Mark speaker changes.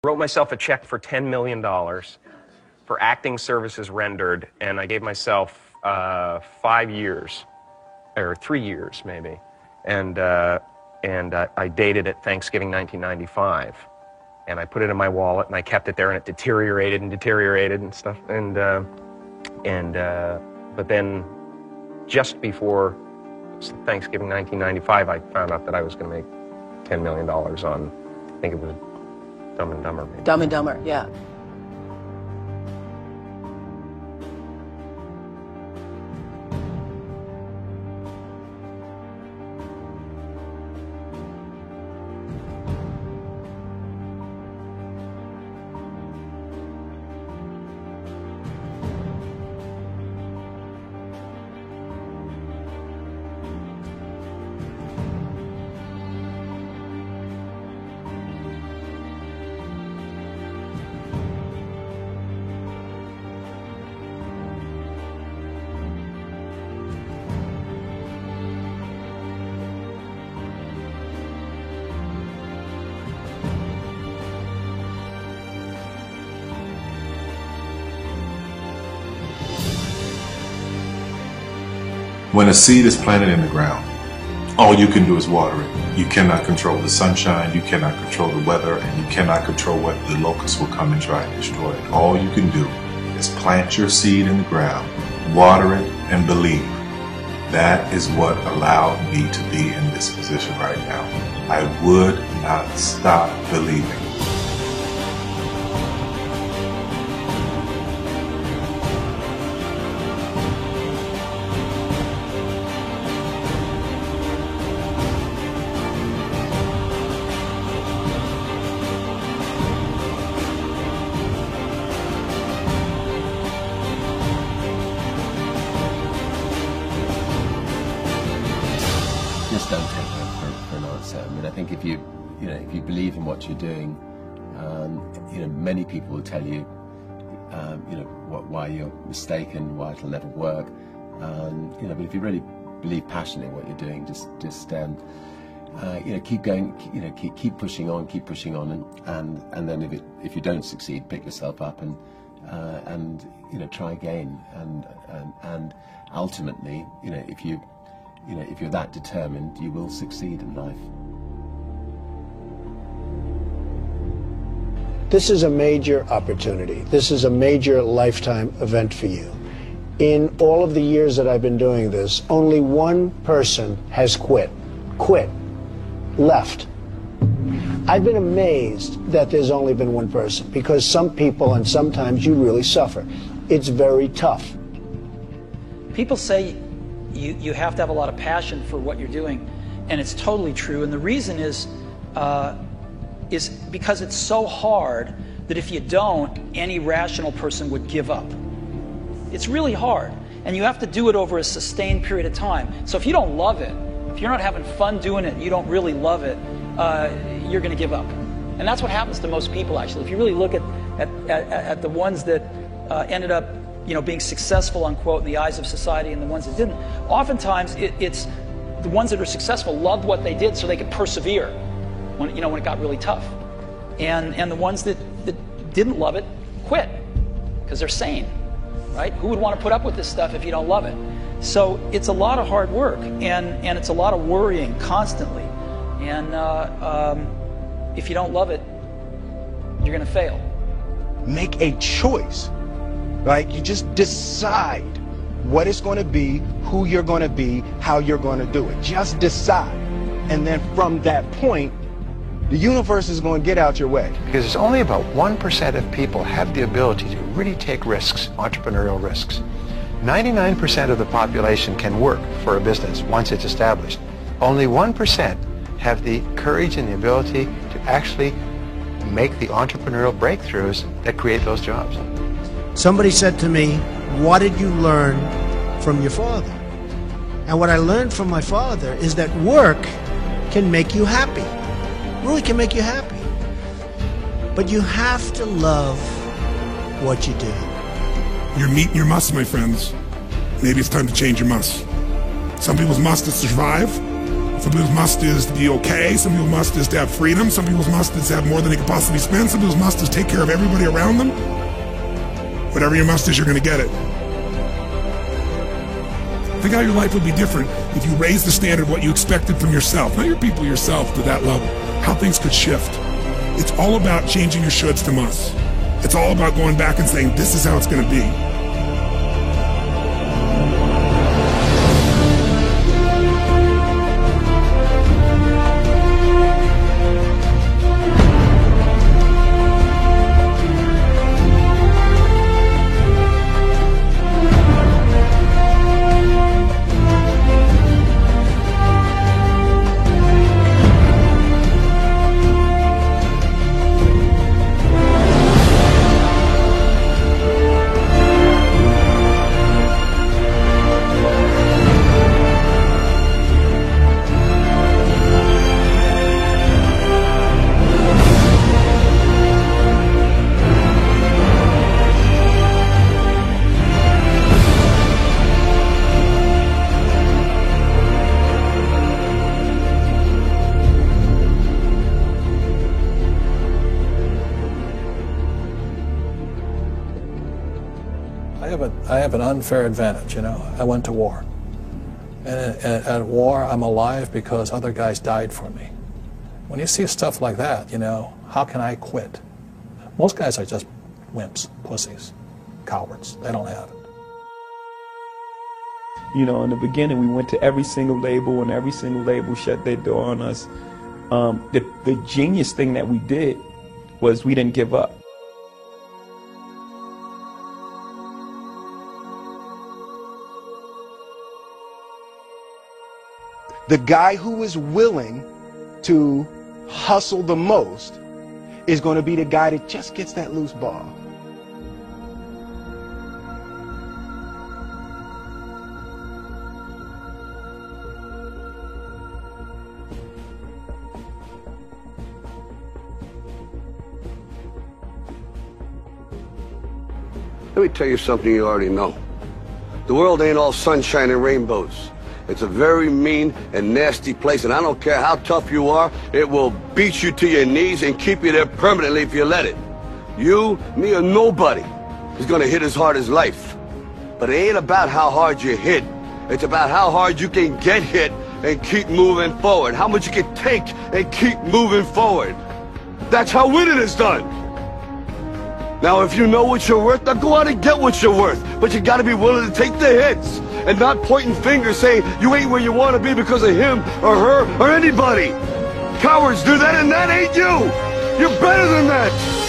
Speaker 1: Wrote myself a check for $10 million for acting services rendered, and I gave myself 5 years, or 3 years maybe, and I dated it Thanksgiving 1995, and I put it in my wallet, and I kept it there, and it deteriorated and stuff, but then just before Thanksgiving 1995, I found out that I was going to make $10 million on, I think it was Dumb and Dumber. Maybe.
Speaker 2: Dumb and Dumber, yeah.
Speaker 3: When a seed is planted in the ground, all you can do is water it. You cannot control the sunshine, you cannot control the weather, and you cannot control whether the locusts will come and try and destroy it. All you can do is plant your seed in the ground, water it, and believe. That is what allowed me to be in this position right now. I would not stop believing.
Speaker 4: Just don't take no for an answer. I mean, I think if you believe in what you're doing, many people will tell you, why you're mistaken, why it'll never work. But if you really believe passionately in what you're doing, just keep going, keep pushing on, and then if you don't succeed, pick yourself up and try again, and ultimately, if you're that determined, you will succeed in life.
Speaker 5: This is a major opportunity. This is a major lifetime event for you. In all of the years that I've been doing this, only one person has quit, left. I've been amazed that there's only been one person, because some people, and sometimes you really suffer. It's very tough.
Speaker 6: People say you have to have a lot of passion for what you're doing, and it's totally true. And the reason is because it's so hard that if you don't, any rational person would give up. It's really hard, and you have to do it over a sustained period of time. So if you don't love it, if you're not having fun doing it, and you don't really love it, you're going to give up. And that's what happens to most people, actually. If you really look at the ones that ended up being successful, unquote, in the eyes of society, and the ones that didn't, oftentimes it's the ones that are successful loved what they did so they could persevere when it got really tough. And the ones that didn't love it quit because they're sane, right? Who would want to put up with this stuff if you don't love it? So it's a lot of hard work, and it's a lot of worrying constantly. And if you don't love it, you're going to fail.
Speaker 7: Make a choice. Like, you just decide what it's going to be, who you're going to be, how you're going to do it. Just decide. And then from that point, the universe is going to get out your way.
Speaker 8: Because it's only about 1% of people have the ability to really take risks, entrepreneurial risks. 99% of the population can work for a business once it's established. Only 1% have the courage and the ability to actually make the entrepreneurial breakthroughs that create those jobs.
Speaker 5: Somebody said to me, what did you learn from your father? And what I learned from my father is that work can make you happy. Really can make you happy. But you have to love what you do.
Speaker 9: You're meat and your must, my friends. Maybe it's time to change your must. Some people's must is to survive. Some people's must is to be okay. Some people's must is to have freedom. Some people's must is to have more than they could possibly spend. Some people's must is take care of everybody around them. Whatever your must is, you're going to get it. Think how your life would be different if you raised the standard of what you expected from yourself, not your people, yourself, to that level. How things could shift. It's all about changing your shoulds to musts. It's all about going back and saying, this is how it's going to be.
Speaker 2: I have an unfair advantage, you know. I went to war. And at war, I'm alive because other guys died for me. When you see stuff like that, you know, how can I quit? Most guys are just wimps, pussies, cowards. They don't have it.
Speaker 10: You know, in the beginning, we went to every single label, and every single label shut their door on us. The genius thing that we did was we didn't give up.
Speaker 7: The guy who is willing to hustle the most is going to be the guy that just gets that loose ball.
Speaker 11: Let me tell you something you already know. The world ain't all sunshine and rainbows. It's a very mean and nasty place, and I don't care how tough you are, it will beat you to your knees and keep you there permanently if you let it. You, me, or nobody is gonna hit as hard as life. But it ain't about how hard you hit. It's about how hard you can get hit and keep moving forward. How much you can take and keep moving forward. That's how winning is done. Now, if you know what you're worth, now go out and get what you're worth. But you gotta be willing to take the hits and not pointing fingers saying you ain't where you want to be because of him or her or anybody. Cowards do that, and that ain't you. You're better than that.